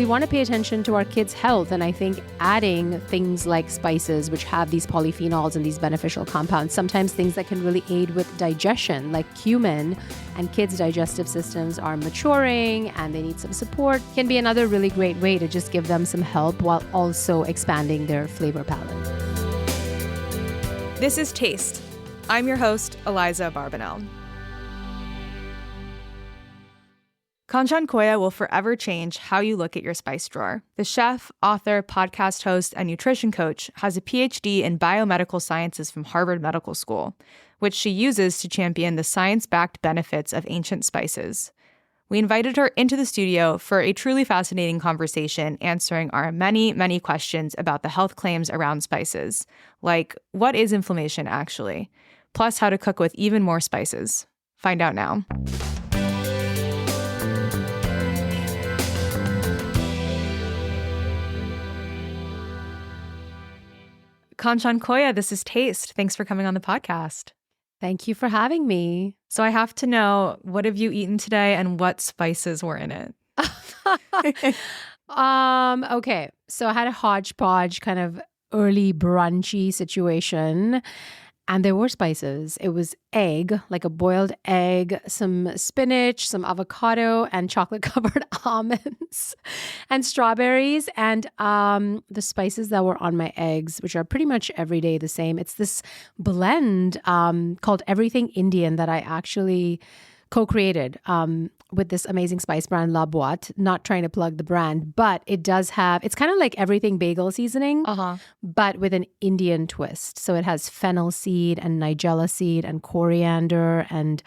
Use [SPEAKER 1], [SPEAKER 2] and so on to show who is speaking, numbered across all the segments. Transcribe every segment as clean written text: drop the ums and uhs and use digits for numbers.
[SPEAKER 1] we want to pay attention to our kids' health. And I think adding things like spices, which have these polyphenols and these beneficial compounds, sometimes things that can really aid with digestion, like cumin, and kids' digestive systems are maturing and they need some support, can be another really great way to just give them some help while also expanding their flavor palette.
[SPEAKER 2] This is Taste. I'm your host, Eliza Barbanel. Kanchan Koya will forever change how you look at your spice drawer. The chef, author, podcast host, and nutrition coach has a PhD in biomedical sciences from Harvard Medical School, which she uses to champion the science-backed benefits of ancient spices. We invited her into the studio for a truly fascinating conversation, answering our many, many questions about the health claims around spices, like what is inflammation actually, plus how to cook with even more spices. Find out now. Kanchan Koya, this is Taste. Thanks for coming on the podcast.
[SPEAKER 1] Thank you for having me.
[SPEAKER 2] So I have to know, what have you eaten today and what spices were in it?
[SPEAKER 1] Okay. So I had a hodgepodge kind of early brunchy situation. And there were spices. It was egg, like a boiled egg, some spinach, some avocado, and chocolate-covered almonds, and strawberries. And the spices that were on my eggs, which are pretty much every day the same. It's this blend called Everything Indian that I actually co-created with this amazing spice brand, La Boite. Not trying to plug the brand, but it does have, it's kind of like everything bagel seasoning, but with an Indian twist. So it has fennel seed and nigella seed and coriander and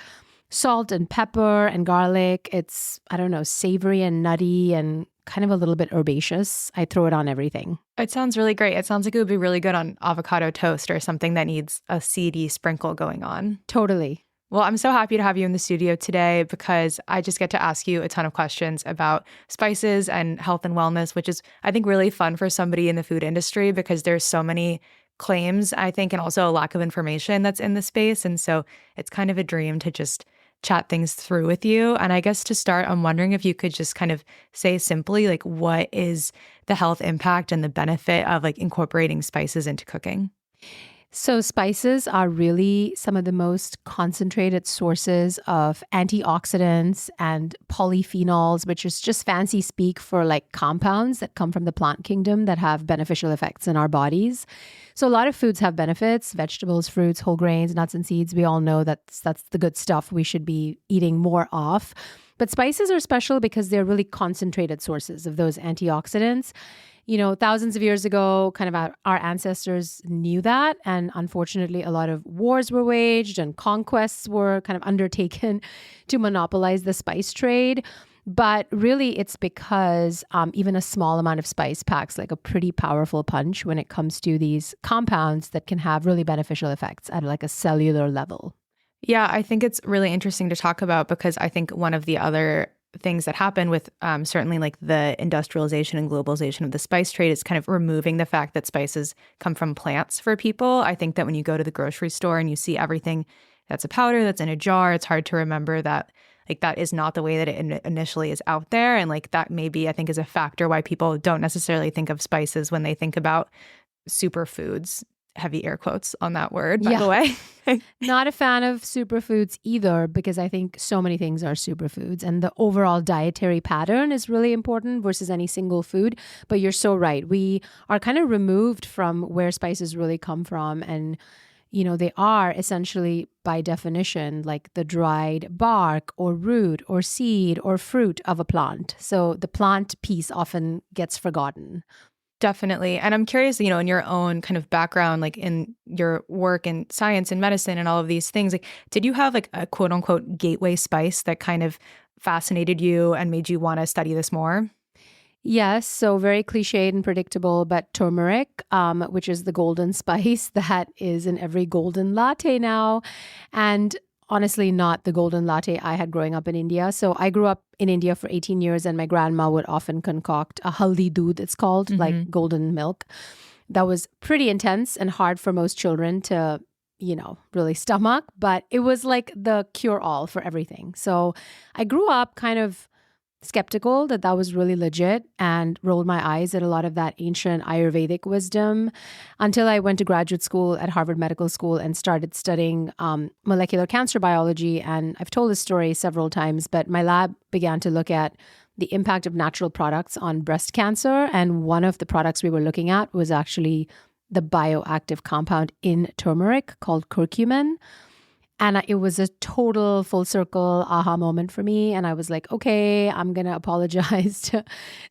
[SPEAKER 1] salt and pepper and garlic. It's, I don't know, savory and nutty and kind of a little bit herbaceous. I throw it on everything.
[SPEAKER 2] It sounds really great. It sounds like it would be really good on avocado toast or something that needs a seedy sprinkle going on.
[SPEAKER 1] Totally.
[SPEAKER 2] Well, I'm so happy to have you in the studio today because I just get to ask you a ton of questions about spices and health and wellness, which is, I think, really fun for somebody in the food industry because there's so many claims, I think, and also a lack of information that's in the space. And so it's kind of a dream to just chat things through with you. And I guess to start, I'm wondering if you could just kind of say simply, like, what is the health impact and the benefit of like incorporating spices into cooking?
[SPEAKER 1] So spices are really some of the most concentrated sources of antioxidants and polyphenols, which is just fancy speak for like compounds that come from the plant kingdom that have beneficial effects in our bodies. So a lot of foods have benefits, vegetables, fruits, whole grains, nuts and seeds. We all know that's the good stuff we should be eating more of. But spices are special because they're really concentrated sources of those antioxidants. You know, thousands of years ago, kind of our ancestors knew that. And unfortunately, a lot of wars were waged and conquests were kind of undertaken to monopolize the spice trade. But really, it's because even a small amount of spice packs like a pretty powerful punch when it comes to these compounds that can have really beneficial effects at like a cellular level.
[SPEAKER 2] Yeah, I think it's really interesting to talk about because I think one of the other things that happen with certainly like the industrialization and globalization of the spice trade is kind of removing the fact that spices come from plants for people. I think that when you go to the grocery store and you see everything that's a powder that's in a jar, it's hard to remember that like that is not the way that it initially is out there. And like that maybe I think is a factor why people don't necessarily think of spices when they think about superfoods. Heavy air quotes on that word, by the way.
[SPEAKER 1] Not a fan of superfoods either, because I think so many things are superfoods and the overall dietary pattern is really important versus any single food. But you're so right. We are kind of removed from where spices really come from. And, you know, they are essentially by definition like the dried bark or root or seed or fruit of a plant. So the plant piece often gets forgotten.
[SPEAKER 2] Definitely. And I'm curious, you know, in your own kind of background, like in your work in science and medicine and all of these things, like did you have like a quote unquote gateway spice that kind of fascinated you and made you want to study this more?
[SPEAKER 1] Yes, so very cliched and predictable, but turmeric, which is the golden spice that is in every golden latte now. And honestly, not the golden latte I had growing up in India. So I grew up in India for 18 years and my grandma would often concoct a haldi doodh, it's called, like golden milk. That was pretty intense and hard for most children to, you know, really stomach, but it was like the cure-all for everything. So I grew up kind of skeptical that that was really legit and rolled my eyes at a lot of that ancient Ayurvedic wisdom until I went to graduate school at Harvard Medical School and started studying molecular cancer biology. And I've told this story several times, but my lab began to look at the impact of natural products on breast cancer. And one of the products we were looking at was actually the bioactive compound in turmeric called curcumin. And it was a total full circle aha moment for me. And I was like, okay, I'm going to apologize to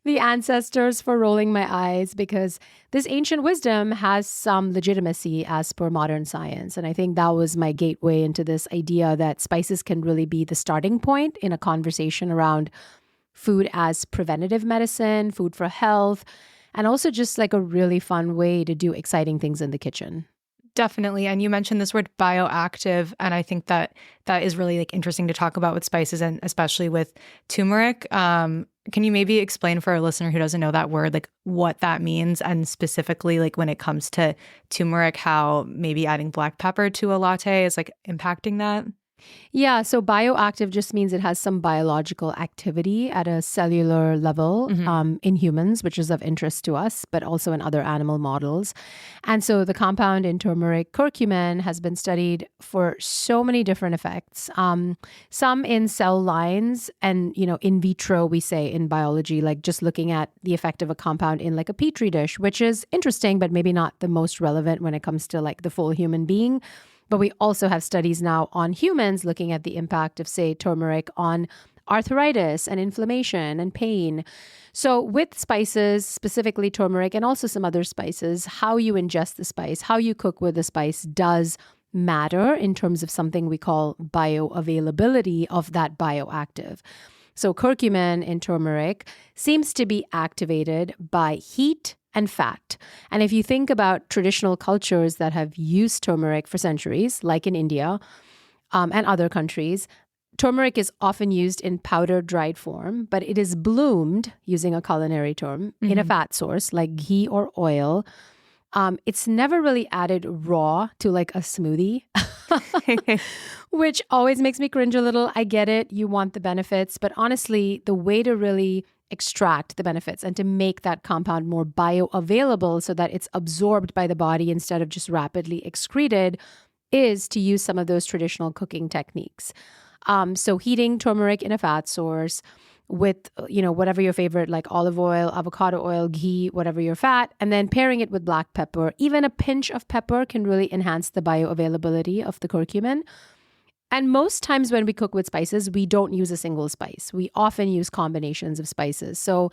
[SPEAKER 1] the ancestors for rolling my eyes because this ancient wisdom has some legitimacy as per modern science. And I think that was my gateway into this idea that spices can really be the starting point in a conversation around food as preventative medicine, food for health, and also just like a really fun way to do exciting things in the kitchen.
[SPEAKER 2] Definitely. And you mentioned this word bioactive. And I think that that is really like interesting to talk about with spices and especially with turmeric. Can you maybe explain for a listener who doesn't know that word, like what that means? And specifically like when it comes to turmeric, how maybe adding black pepper to a latte is like impacting that?
[SPEAKER 1] Yeah, so bioactive just means it has some biological activity at a cellular level in humans, which is of interest to us, but also in other animal models. And so the compound in turmeric, curcumin, has been studied for so many different effects. Some in cell lines and, in vitro, we say in biology, like just looking at the effect of a compound in like a petri dish, which is interesting, but maybe not the most relevant when it comes to like the full human being. But we also have studies now on humans looking at the impact of, say, turmeric on arthritis and inflammation and pain. So with spices, specifically turmeric and also some other spices, how you ingest the spice, how you cook with the spice does matter in terms of something we call bioavailability of that bioactive. So curcumin in turmeric seems to be activated by heat and fat. And if you think about traditional cultures that have used turmeric for centuries, like in India and other countries, turmeric is often used in powdered dried form, but it is bloomed, using a culinary term, in a fat source like ghee or oil. It's never really added raw to like a smoothie, which always makes me cringe a little. I get it. You want the benefits. But honestly, the way to really extract the benefits and to make that compound more bioavailable so that it's absorbed by the body instead of just rapidly excreted is to use some of those traditional cooking techniques. So heating turmeric in a fat source with, whatever your favorite, like olive oil, avocado oil, ghee, whatever your fat, and then pairing it with black pepper. Even a pinch of pepper can really enhance the bioavailability of the curcumin. And most times when we cook with spices, we don't use a single spice. We often use combinations of spices. So,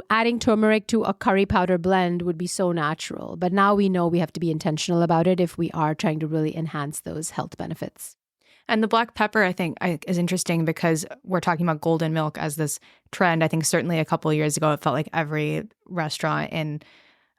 [SPEAKER 1] adding turmeric to a curry powder blend would be so natural. But now we know we have to be intentional about it if we are trying to really enhance those health benefits.
[SPEAKER 2] And the black pepper, I think, is interesting because we're talking about golden milk as this trend. I think certainly a couple of years ago, it felt like every restaurant in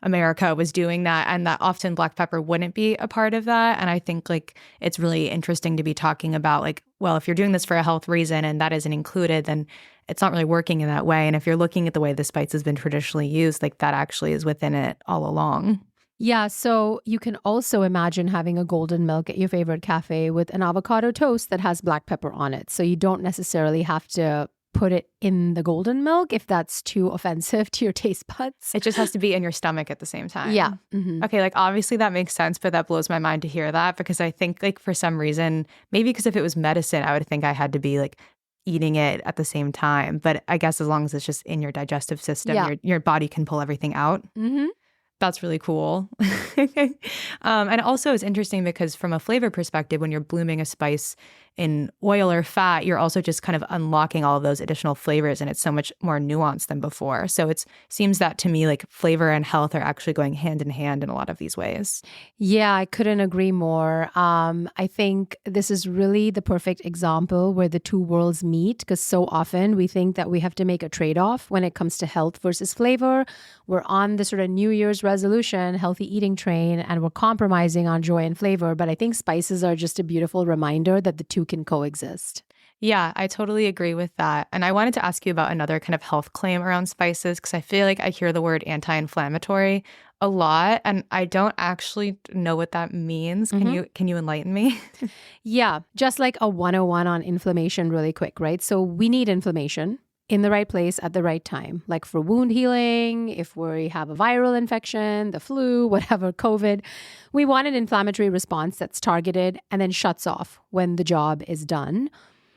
[SPEAKER 2] America was doing that, and that often black pepper wouldn't be a part of that. And I think like it's really interesting to be talking about like, well, if you're doing this for a health reason and that isn't included, then it's not really working in that way. And if you're looking at the way the spice has been traditionally used, like that actually is within it all along.
[SPEAKER 1] Yeah, so you can also imagine having a golden milk at your favorite cafe with an avocado toast that has black pepper on it. So you don't necessarily have to put it in the golden milk if that's too offensive to your taste buds.
[SPEAKER 2] It just has to be in your stomach at the same time.
[SPEAKER 1] Yeah. Mm-hmm.
[SPEAKER 2] Okay, like obviously that makes sense, but that blows my mind to hear that because I think like for some reason, maybe because if it was medicine, I would think I had to be like eating it at the same time. But I guess as long as it's just in your digestive system, your body can pull everything out.
[SPEAKER 1] Mm-hmm.
[SPEAKER 2] That's really cool. And also it's interesting because from a flavor perspective, when you're blooming a spice in oil or fat, you're also just kind of unlocking all of those additional flavors, and it's so much more nuanced than before. So it seems that to me like flavor and health are actually going hand in hand in a lot of these ways.
[SPEAKER 1] Yeah, I couldn't agree more. I think this is really the perfect example where the two worlds meet, because so often we think that we have to make a trade-off when it comes to health versus flavor. We're on the sort of New Year's resolution, healthy eating train, and we're compromising on joy and flavor. But I think spices are just a beautiful reminder that the two can coexist.
[SPEAKER 2] Yeah, I totally agree with that. And I wanted to ask you about another kind of health claim around spices, because I feel like I hear the word anti-inflammatory a lot, and I don't actually know what that means. Can you enlighten me?
[SPEAKER 1] Yeah, just like a 101 on inflammation really quick, right? So we need inflammation in the right place at the right time, like for wound healing, if we have a viral infection, the flu, whatever, COVID. We want an inflammatory response that's targeted and then shuts off when the job is done.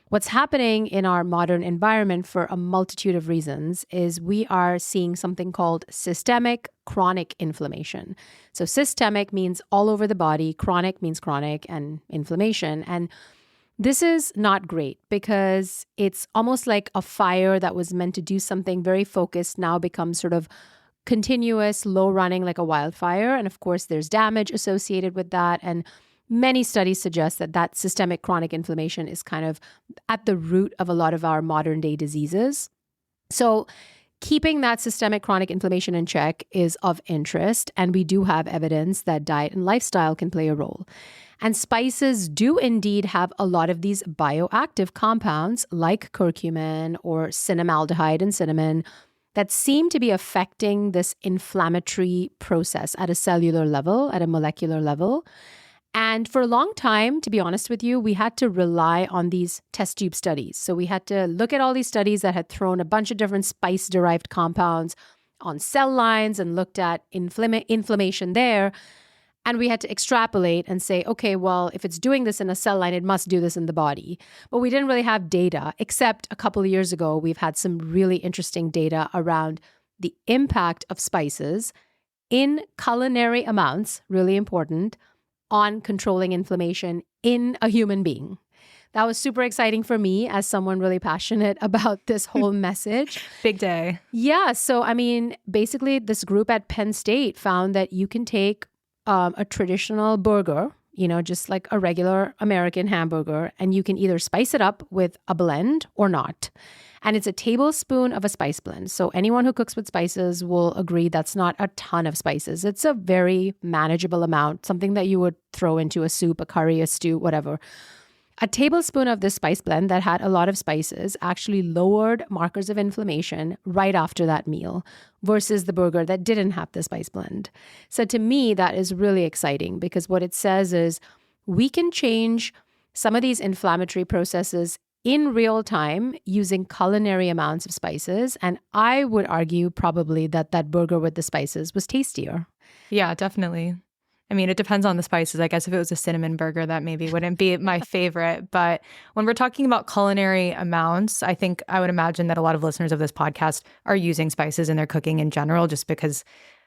[SPEAKER 1] What's happening in our modern environment for a multitude of reasons is we are seeing something called systemic chronic inflammation. So systemic means all over the body, chronic means chronic, and inflammation. And this is not great because it's almost like a fire that was meant to do something very focused now becomes sort of continuous, low running like a wildfire. And of course, there's damage associated with that. And many studies suggest that that systemic chronic inflammation is kind of at the root of a lot of our modern day diseases. So keeping that systemic chronic inflammation in check is of interest. And we do have evidence that diet and lifestyle can play a role. And spices do indeed have a lot of these bioactive compounds like curcumin or cinnamaldehyde and cinnamon that seem to be affecting this inflammatory process at a cellular level, at a molecular level. And for a long time, to be honest with you, we had to rely on these test tube studies. So we had to look at all these studies that had thrown a bunch of different spice-derived compounds on cell lines and looked at inflammation there. And we had to extrapolate and say, okay, well, if it's doing this in a cell line, it must do this in the body. But we didn't really have data, except a couple of years ago, we've had some really interesting data around the impact of spices in culinary amounts, really important, on controlling inflammation in a human being. That was super exciting for me as someone really passionate about this whole message.
[SPEAKER 2] Big day.
[SPEAKER 1] Yeah. So, I mean, basically, this group at Penn State found that you can take a traditional burger, just like a regular American hamburger, and you can either spice it up with a blend or not. And it's a tablespoon of a spice blend. So anyone who cooks with spices will agree that's not a ton of spices. It's a very manageable amount, something that you would throw into a soup, a curry, a stew, whatever. A tablespoon of this spice blend that had a lot of spices actually lowered markers of inflammation right after that meal versus the burger that didn't have the spice blend. So to me, that is really exciting because what it says is we can change some of these inflammatory processes in real time using culinary amounts of spices. And I would argue probably that burger with the spices was tastier.
[SPEAKER 2] Yeah, definitely. I mean, it depends on the spices. I guess if it was a cinnamon burger, that maybe wouldn't be my favorite. But when we're talking about culinary amounts, I think I would imagine that a lot of listeners of this podcast are using spices in their cooking in general, just because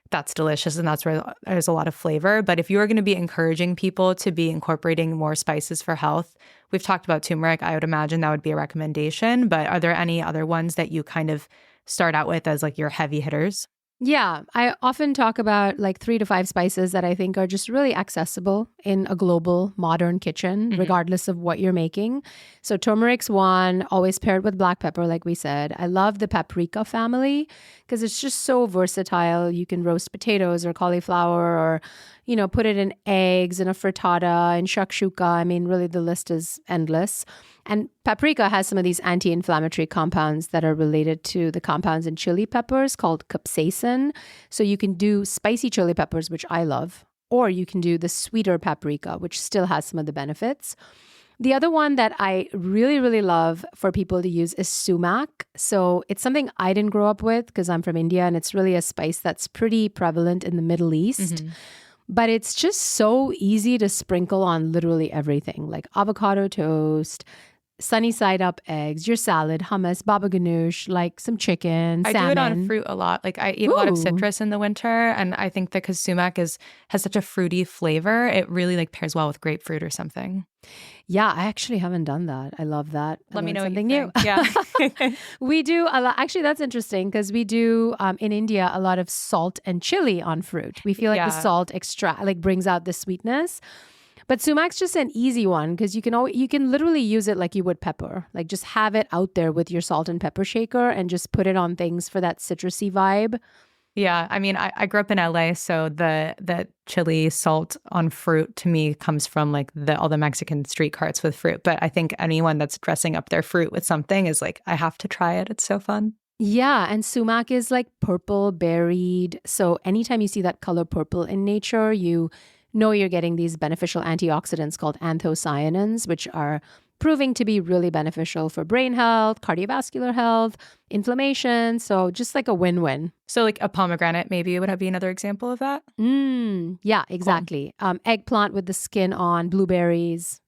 [SPEAKER 2] that's delicious and that's where there's a lot of flavor. But if you are going to be encouraging people to be incorporating more spices for health, we've talked about turmeric. I would imagine that would be a recommendation. But are there any other ones that you kind of start out with as like your heavy hitters?
[SPEAKER 1] Yeah, I often talk about like 3 to 5 spices that I think are just really accessible in a global modern kitchen, regardless of what you're making. So turmeric's one, always paired with black pepper, like we said. I love the paprika family because it's just so versatile. You can roast potatoes or cauliflower or, put it in eggs, in a frittata, in shakshuka. I mean, really the list is endless. And paprika has some of these anti-inflammatory compounds that are related to the compounds in chili peppers called capsaicin. So you can do spicy chili peppers, which I love, or you can do the sweeter paprika, which still has some of the benefits. The other one that I really, really love for people to use is sumac. So it's something I didn't grow up with because I'm from India, and it's really a spice that's pretty prevalent in the Middle East. But it's just so easy to sprinkle on literally everything, like avocado toast, sunny side up eggs, your salad, hummus, baba ganoush, like some chicken, salmon.
[SPEAKER 2] I do it on fruit a lot. Like I eat a lot of citrus in the winter, and I think that because sumac has such a fruity flavor, it really like pairs well with grapefruit or something.
[SPEAKER 1] Yeah, I actually haven't done that. I love that.
[SPEAKER 2] Let me know
[SPEAKER 1] something
[SPEAKER 2] what you
[SPEAKER 1] new.
[SPEAKER 2] Yeah.
[SPEAKER 1] We do a lot. Actually, that's interesting because we do in India a lot of salt and chili on fruit. We feel like the salt brings out the sweetness. But sumac's just an easy one because you can literally use it like you would pepper. Like just have it out there with your salt and pepper shaker and just put it on things for that citrusy vibe.
[SPEAKER 2] Yeah, I mean, I grew up in LA, so the chili salt on fruit to me comes from like all the Mexican street carts with fruit. But I think anyone that's dressing up their fruit with something is like, I have to try it. It's so fun.
[SPEAKER 1] Yeah, and sumac is like purple berried. So anytime you see that color purple in nature, you know you're getting these beneficial antioxidants called anthocyanins, which are proving to be really beneficial for brain health, cardiovascular health, inflammation. So just like a win-win.
[SPEAKER 2] So like a pomegranate maybe would be another example of that?
[SPEAKER 1] Yeah, exactly. Eggplant with the skin on, blueberries,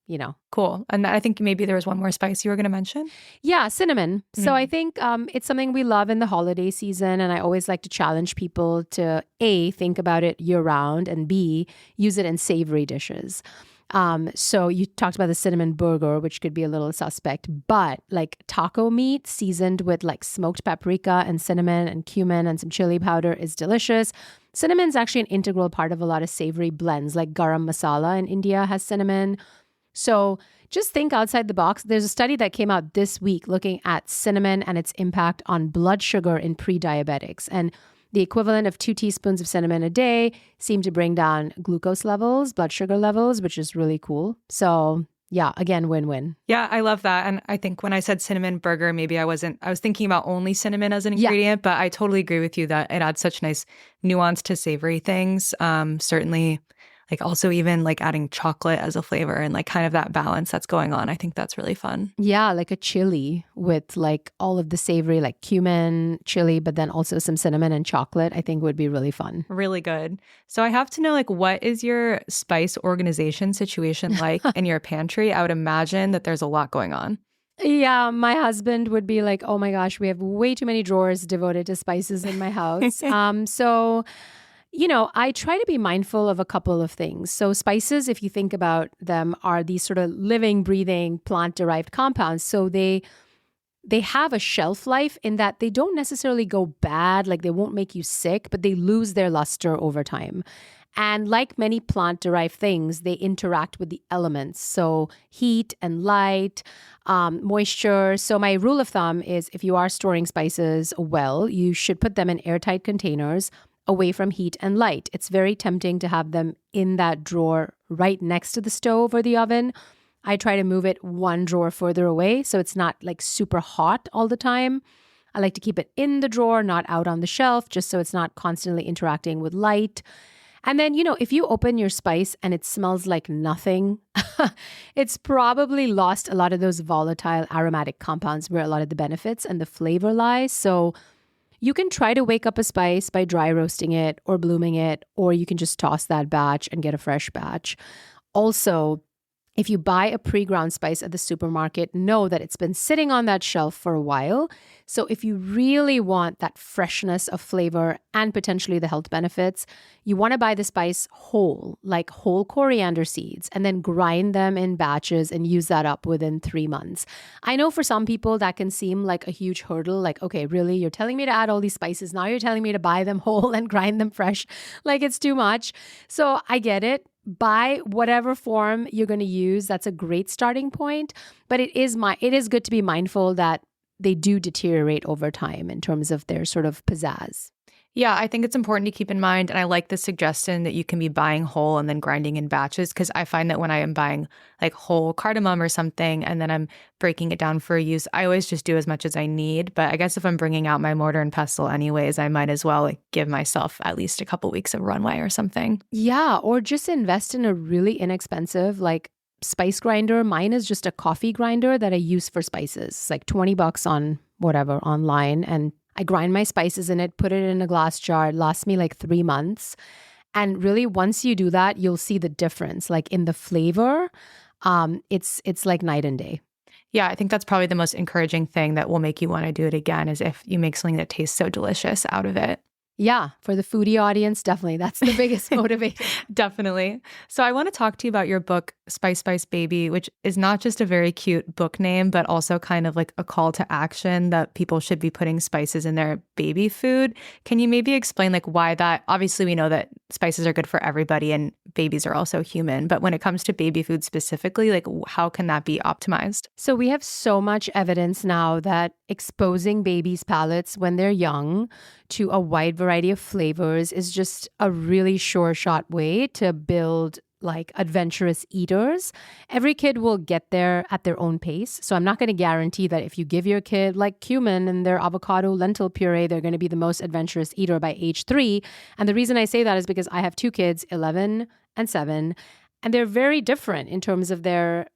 [SPEAKER 2] Cool. And I think maybe there was one more spice you were going to mention.
[SPEAKER 1] Yeah, cinnamon. So I think it's something we love in the holiday season. And I always like to challenge people to A, think about it year round, and B, use it in savory dishes. So you talked about the cinnamon burger, which could be a little suspect, but like taco meat seasoned with like smoked paprika and cinnamon and cumin and some chili powder is delicious. Cinnamon's actually an integral part of a lot of savory blends, like garam masala in India has cinnamon. So just think outside the box. There's a study that came out this week looking at cinnamon and its impact on blood sugar in pre-diabetics. And the equivalent of 2 teaspoons of cinnamon a day seemed to bring down glucose levels, blood sugar levels, which is really cool. So yeah, again, win-win.
[SPEAKER 2] Yeah, I love that. And I think when I said cinnamon burger, maybe I was thinking about only cinnamon as an ingredient, but I totally agree with you that it adds such nice nuance to savory things. Certainly like also even like adding chocolate as a flavor and like kind of that balance that's going on. I think that's really fun.
[SPEAKER 1] Yeah, like a chili with like all of the savory, like cumin, chili, but then also some cinnamon and chocolate, I think would be really fun.
[SPEAKER 2] Really good. So I have to know, like, what is your spice organization situation like in your pantry? I would imagine that there's a lot going on.
[SPEAKER 1] Yeah, my husband would be like, oh my gosh, we have way too many drawers devoted to spices in my house. I try to be mindful of a couple of things. So spices, if you think about them, are these sort of living, breathing, plant-derived compounds. So they have a shelf life in that they don't necessarily go bad, like they won't make you sick, but they lose their luster over time. And like many plant-derived things, they interact with the elements. So heat and light, moisture. So my rule of thumb is if you are storing spices well, you should put them in airtight containers away from heat and light. It's very tempting to have them in that drawer right next to the stove or the oven. I try to move it one drawer further away so it's not like super hot all the time. I like to keep it in the drawer, not out on the shelf, just so it's not constantly interacting with light. And then, if you open your spice and it smells like nothing, it's probably lost a lot of those volatile aromatic compounds where a lot of the benefits and the flavor lies. So you can try to wake up a spice by dry roasting it or blooming it, or you can just toss that batch and get a fresh batch. Also, if you buy a pre-ground spice at the supermarket, know that it's been sitting on that shelf for a while. So if you really want that freshness of flavor and potentially the health benefits, you want to buy the spice whole, like whole coriander seeds, and then grind them in batches and use that up within 3 months. I know for some people that can seem like a huge hurdle, like, okay, really, you're telling me to add all these spices. Now you're telling me to buy them whole and grind them fresh. Like it's too much. So I get it. Buy whatever form you're going to use. That's a great starting point. But it is good to be mindful that they do deteriorate over time in terms of their sort of pizzazz.
[SPEAKER 2] Yeah, I think it's important to keep in mind. And I like the suggestion that you can be buying whole and then grinding in batches, because I find that when I am buying like whole cardamom or something and then I'm breaking it down for use, I always just do as much as I need. But I guess if I'm bringing out my mortar and pestle anyways, I might as well like give myself at least a couple weeks of runway or something.
[SPEAKER 1] Yeah, or just invest in a really inexpensive like spice grinder. Mine is just a coffee grinder that I use for spices. It's like $20 on whatever online, and I grind my spices in it, put it in a glass jar. It lasts me like 3 months. And really, once you do that, you'll see the difference. Like in the flavor, it's like night and day.
[SPEAKER 2] Yeah, I think that's probably the most encouraging thing that will make you want to do it again is if you make something that tastes so delicious out of it.
[SPEAKER 1] Yeah, for the foodie audience, definitely. That's the biggest motivator.
[SPEAKER 2] Definitely. So I want to talk to you about your book, Spice Spice Baby, which is not just a very cute book name, but also kind of like a call to action that people should be putting spices in their baby food. Can you maybe explain like why that? Obviously, we know that spices are good for everybody and babies are also human. But when it comes to baby food specifically, like how can that be optimized?
[SPEAKER 1] So we have so much evidence now that exposing babies' palates when they're young to a wide variety of flavors is just a really sure shot way to build like adventurous eaters. Every kid will get there at their own pace. So I'm not going to guarantee that if you give your kid like cumin and their avocado lentil puree, they're going to be the most adventurous eater by age 3. And the reason I say that is because I have 2 kids, 11 and 7, and they're very different in terms of their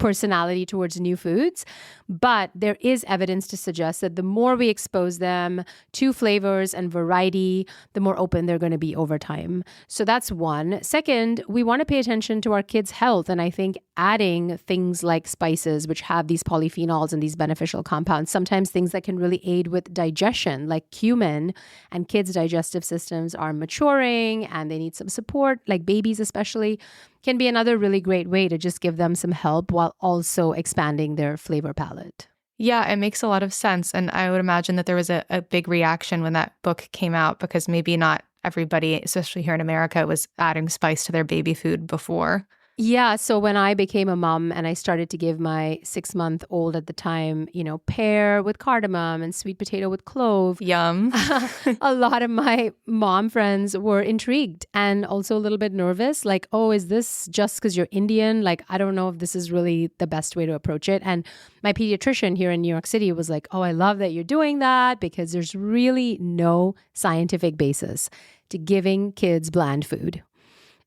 [SPEAKER 1] personality towards new foods. But there is evidence to suggest that the more we expose them to flavors and variety, the more open they're going to be over time. So that's one. Second, we want to pay attention to our kids' health. And I think adding things like spices, which have these polyphenols and these beneficial compounds, sometimes things that can really aid with digestion, like cumin, and kids' digestive systems are maturing and they need some support, like babies especially, can be another really great way to just give them some help while also expanding their flavor palette.
[SPEAKER 2] Yeah, it makes a lot of sense. And I would imagine that there was a big reaction when that book came out because maybe not everybody, especially here in America, was adding spice to their baby food before.
[SPEAKER 1] Yeah. So when I became a mom and I started to give my 6-month-old at the time, pear with cardamom and sweet potato with clove.
[SPEAKER 2] Yum.
[SPEAKER 1] A lot of my mom friends were intrigued and also a little bit nervous. Like, oh, is this just because you're Indian? Like, I don't know if this is really the best way to approach it. And my pediatrician here in New York City was like, oh, I love that you're doing that because there's really no scientific basis to giving kids bland food.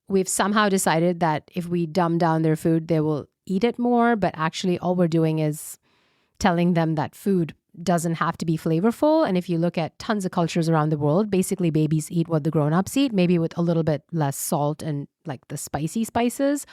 [SPEAKER 1] We've somehow decided that if we dumb down their food, they will eat it more. But actually, all we're doing is telling them that food doesn't have to be flavorful. And if you look at tons of cultures around the world, basically babies eat what the grown-ups eat, maybe with a little bit less salt and like the spicy spices.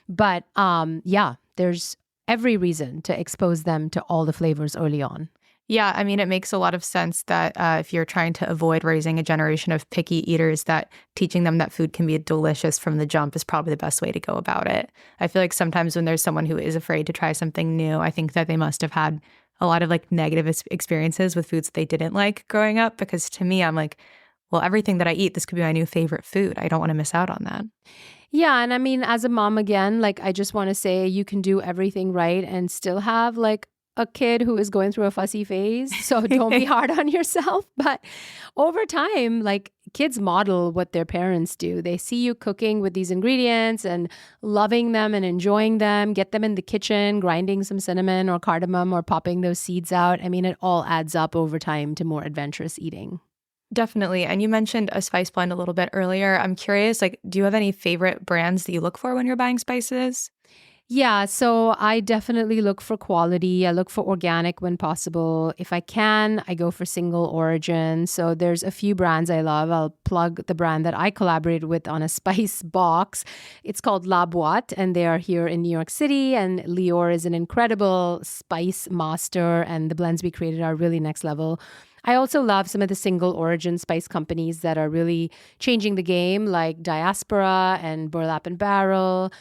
[SPEAKER 1] But there's every reason to expose them to all the flavors early on.
[SPEAKER 2] Yeah, I mean, it makes a lot of sense that if you're trying to avoid raising a generation of picky eaters, that teaching them that food can be delicious from the jump is probably the best way to go about it. I feel like sometimes when there's someone who is afraid to try something new, I think that they must have had a lot of like negative experiences with foods that they didn't like growing up. Because to me, I'm like, well, everything that I eat, this could be my new favorite food. I don't want to miss out on that.
[SPEAKER 1] Yeah. And I mean, as a mom, again, like I just want to say you can do everything right and still have like a kid who is going through a fussy phase. So don't be hard on yourself. But over time, like kids model what their parents do. They see you cooking with these ingredients and loving them and enjoying them, get them in the kitchen, grinding some cinnamon or cardamom or popping those seeds out. I mean, it all adds up over time to more adventurous eating.
[SPEAKER 2] Definitely. And you mentioned a spice blend a little bit earlier. I'm curious, like, do you have any favorite brands that you look for when you're buying spices?
[SPEAKER 1] Yeah, so I definitely look for quality. I look for organic when possible. If I can, I go for single origin. So there's a few brands I love. I'll plug the brand that I collaborated with on a spice box. It's called La Boîte, and they are here in New York City. And Lior is an incredible spice master, and the blends we created are really next level. I also love some of the single origin spice companies that are really changing the game, like Diaspora and Burlap and Barrel.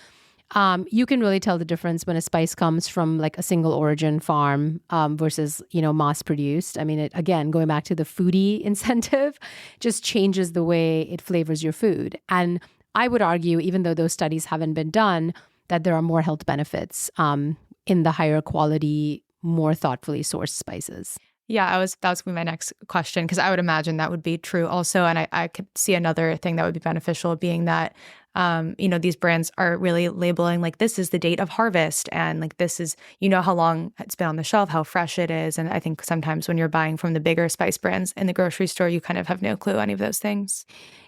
[SPEAKER 1] You can really tell the difference when a spice comes from like a single origin farm versus, mass produced. I mean, it, again, going back to the foodie incentive, just changes the way it flavors your food. And I would argue, even though those studies haven't been done, that there are more health benefits in the higher quality, more thoughtfully sourced spices.
[SPEAKER 2] Yeah, that was going to be my next question, because I would imagine that would be true also. And I could see another thing that would be beneficial being that, these brands are really labeling like this is the date of harvest and like this is, how long it's been on the shelf, how fresh it is. And I think sometimes when you're buying from the bigger spice brands in the grocery store, you kind of have no clue any of those things.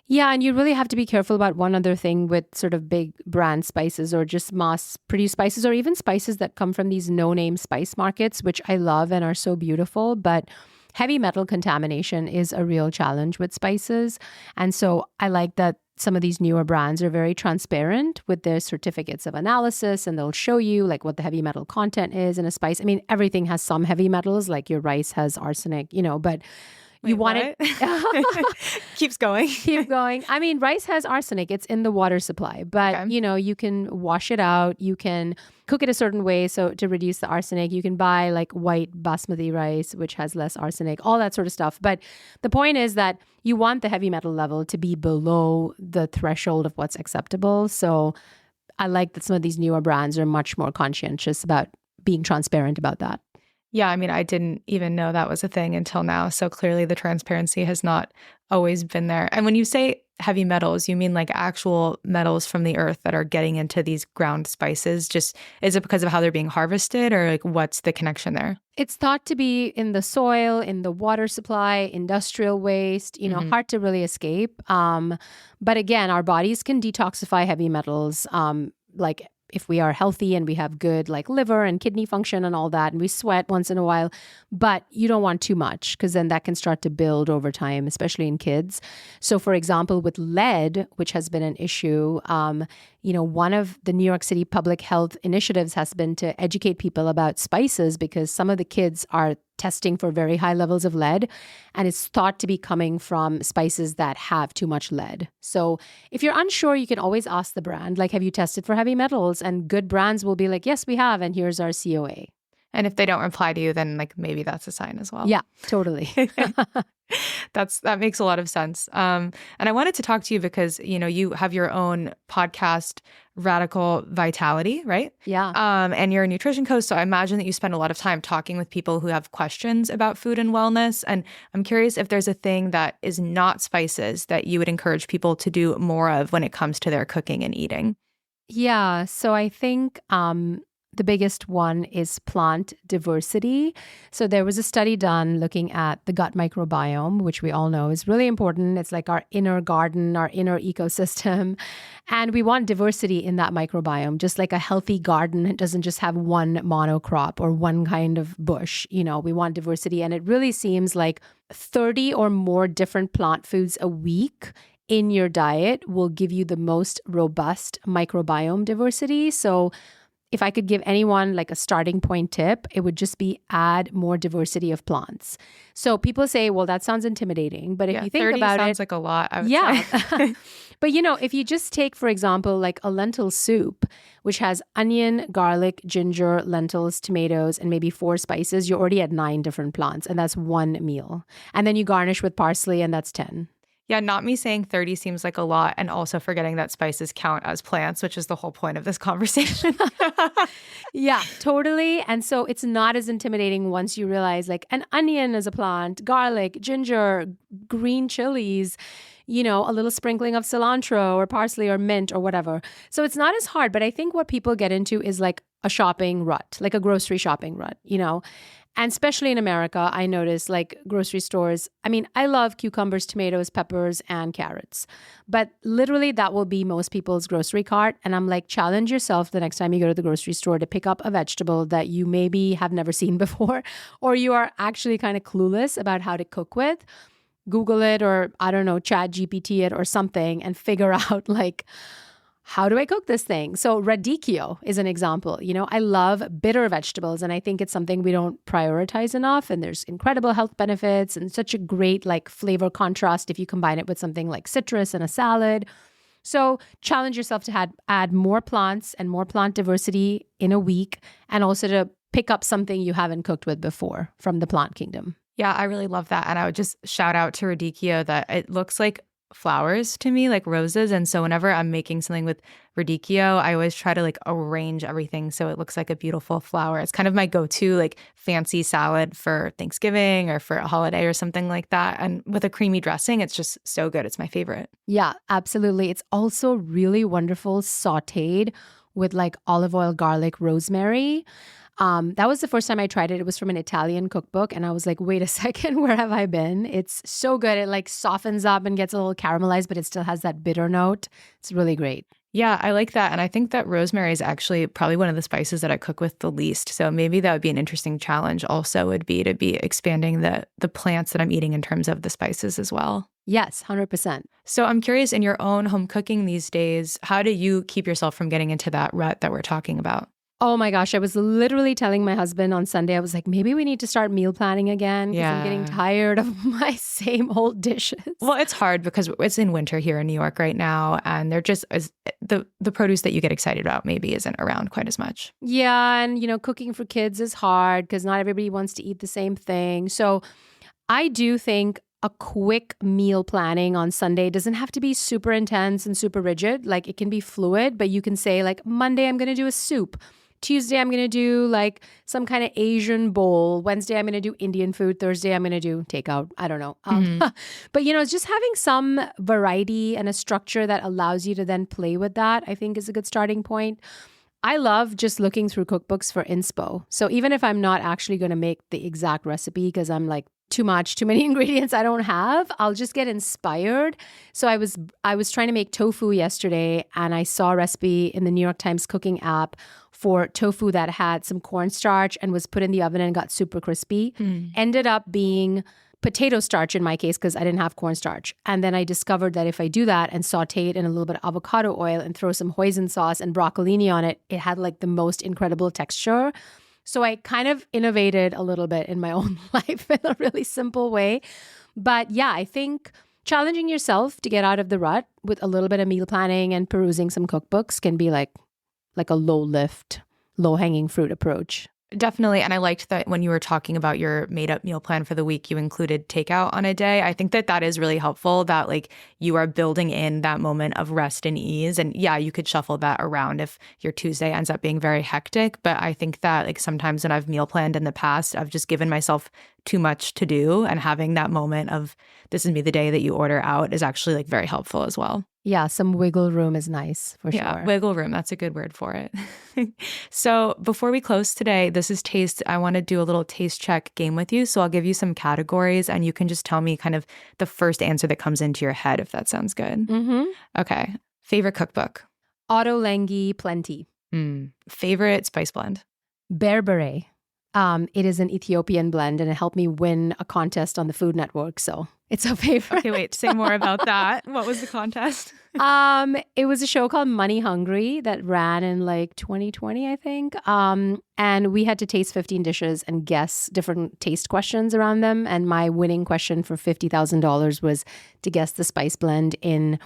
[SPEAKER 1] Yeah, and you really have to be careful about one other thing with sort of big brand spices or just mass-produced spices or even spices that come from these no-name spice markets, which I love and are so beautiful. But heavy metal contamination is a real challenge with spices. And so I like that some of these newer brands are very transparent with their certificates of analysis, and they'll show you like what the heavy metal content is in a spice. I mean, everything has some heavy metals, like your rice has arsenic, but you want
[SPEAKER 2] it. Keeps going.
[SPEAKER 1] Keep going. I mean, rice has arsenic. It's in the water supply. But,
[SPEAKER 2] Okay.
[SPEAKER 1] You can wash it out. You can cook it a certain way so to reduce the arsenic. You can buy like white basmati rice, which has less arsenic, all that sort of stuff. But the point is that you want the heavy metal level to be below the threshold of what's acceptable. So I like that some of these newer brands are much more conscientious about being transparent about that.
[SPEAKER 2] Yeah, I mean, I didn't even know that was a thing until now. So clearly the transparency has not always been there. And when you say heavy metals, you mean like actual metals from the earth that are getting into these ground spices? Just is it because of how they're being harvested, or like what's the connection there?
[SPEAKER 1] It's thought to be in the soil, in the water supply, industrial waste, hard to really escape. But again, our bodies can detoxify heavy metals like if we are healthy and we have good like liver and kidney function and all that, and we sweat once in a while, but you don't want too much because then that can start to build over time, especially in kids. So for example, with lead, which has been an issue, one of the New York City public health initiatives has been to educate people about spices because some of the kids are testing for very high levels of lead, and it's thought to be coming from spices that have too much lead. So if you're unsure, you can always ask the brand, like, have you tested for heavy metals? And good brands will be like, yes, we have, and here's our COA.
[SPEAKER 2] And if they don't reply to you, then like maybe that's a sign as well.
[SPEAKER 1] Yeah, totally.
[SPEAKER 2] That makes a lot of sense. And I wanted to talk to you because, you have your own podcast, Radical Vitality, right?
[SPEAKER 1] Yeah.
[SPEAKER 2] And you're a nutrition coach. So I imagine that you spend a lot of time talking with people who have questions about food and wellness. And I'm curious if there's a thing that is not spices that you would encourage people to do more of when it comes to their cooking and eating.
[SPEAKER 1] Yeah. So I think the biggest one is plant diversity. So there was a study done looking at the gut microbiome, which we all know is really important. It's like our inner garden, our inner ecosystem. And we want diversity in that microbiome, just like a healthy garden. It doesn't just have one monocrop or one kind of bush. We want diversity. And it really seems like 30 or more different plant foods a week in your diet will give you the most robust microbiome diversity. So if I could give anyone like a starting point tip, it would just be add more diversity of plants. So people say, well, that sounds intimidating. But if you think about it,
[SPEAKER 2] sounds like a lot, I would say.
[SPEAKER 1] But if you just take, for example, like a lentil soup, which has onion, garlic, ginger, lentils, tomatoes, and maybe 4 spices, you're already at 9 different plants. And that's one meal. And then you garnish with parsley, and that's 10.
[SPEAKER 2] Yeah, not me saying 30 seems like a lot, and also forgetting that spices count as plants, which is the whole point of this conversation.
[SPEAKER 1] Yeah, totally. And so it's not as intimidating once you realize like an onion is a plant, garlic, ginger, green chilies, a little sprinkling of cilantro or parsley or mint or whatever. So it's not as hard, but I think what people get into is like a shopping rut, like a grocery shopping rut, And especially in America, I notice like grocery stores. I mean, I love cucumbers, tomatoes, peppers, and carrots. But literally that will be most people's grocery cart. And I'm like, challenge yourself the next time you go to the grocery store to pick up a vegetable that you maybe have never seen before, or you are actually kind of clueless about how to cook with. Google it, or I don't know, Chat GPT it or something, and figure out like, how do I cook this thing? So radicchio is an example. I love bitter vegetables, and I think it's something we don't prioritize enough. And there's incredible health benefits and such a great like flavor contrast if you combine it with something like citrus in a salad. So challenge yourself to add more plants and more plant diversity in a week, and also to pick up something you haven't cooked with before from the plant kingdom.
[SPEAKER 2] Yeah, I really love that. And I would just shout out to radicchio that it looks like flowers to me, like roses. And so whenever I'm making something with radicchio, I always try to like arrange everything so it looks like a beautiful flower. It's kind of my go-to like fancy salad for Thanksgiving or for a holiday or something like that. And with a creamy dressing, it's just so good. It's my favorite.
[SPEAKER 1] Yeah, absolutely. It's also really wonderful sauteed with like olive oil, garlic, rosemary. That was the first time I tried it. It was from an Italian cookbook. And I was like, wait a second, where have I been? It's so good. It like softens up and gets a little caramelized, but it still has that bitter note. It's really great.
[SPEAKER 2] Yeah, I like that. And I think that rosemary is actually probably one of the spices that I cook with the least. So maybe that would be an interesting challenge also, would be to be expanding the plants that I'm eating in terms of the spices as well.
[SPEAKER 1] Yes, 100%.
[SPEAKER 2] So I'm curious, in your own home cooking these days, how do you keep yourself from getting into that rut that we're talking about?
[SPEAKER 1] Oh my gosh, I was literally telling my husband on Sunday, I was like, maybe we need to start meal planning again because I'm getting tired of my same old dishes.
[SPEAKER 2] Well, it's hard because it's in winter here in New York right now, and they're just the produce that you get excited about maybe isn't around quite as much.
[SPEAKER 1] Yeah, and cooking for kids is hard because not everybody wants to eat the same thing. So I do think a quick meal planning on Sunday doesn't have to be super intense and super rigid. Like it can be fluid, but you can say like Monday I'm going to do a soup. Tuesday, I'm going to do like some kind of Asian bowl. Wednesday, I'm going to do Indian food. Thursday, I'm going to do takeout. I don't know. But, it's just having some variety and a structure that allows you to then play with that, I think is a good starting point. I love just looking through cookbooks for inspo. So even if I'm not actually going to make the exact recipe because I'm like too much, too many ingredients I don't have. I'll just get inspired. So I was trying to make tofu yesterday, and I saw a recipe in the New York Times cooking app for tofu that had some cornstarch and was put in the oven and got super crispy. Ended up being potato starch in my case because I didn't have cornstarch. And then I discovered that if I do that and saute it in a little bit of avocado oil and throw some hoisin sauce and broccolini on it, it had like the most incredible texture. So I kind of innovated a little bit in my own life in a really simple way. But yeah, I think challenging yourself to get out of the rut with a little bit of meal planning and perusing some cookbooks can be like a low lift, low hanging fruit approach.
[SPEAKER 2] Definitely. And I liked that when you were talking about your made up meal plan for the week, you included takeout on a day. I think that that is really helpful, that like you are building in that moment of rest and ease. And yeah, you could shuffle that around if your Tuesday ends up being very hectic. But I think that like sometimes when I've meal planned in the past, I've just given myself too much to do, and having that moment of this is me the day that you order out is actually like very helpful as well.
[SPEAKER 1] Yeah, some wiggle room is nice for sure.
[SPEAKER 2] Yeah, wiggle room. That's a good word for it. So before we close today, this is taste. I want to do a little taste check game with you. So I'll give you some categories and you can just tell me kind of the first answer that comes into your head, if that sounds good.
[SPEAKER 1] Mm-hmm.
[SPEAKER 2] Okay. Favorite cookbook?
[SPEAKER 1] Otto Lengi Plenty.
[SPEAKER 2] Favorite spice blend?
[SPEAKER 1] Berbere. It is an Ethiopian blend and it helped me win a contest on the Food Network. So it's a favorite.
[SPEAKER 2] Okay, wait, say more about that. What was the contest?
[SPEAKER 1] It was a show called Money Hungry that ran in like 2020, I think. And we had to taste 15 dishes and guess different taste questions around them. And my winning question for $50,000 was to guess the spice blend in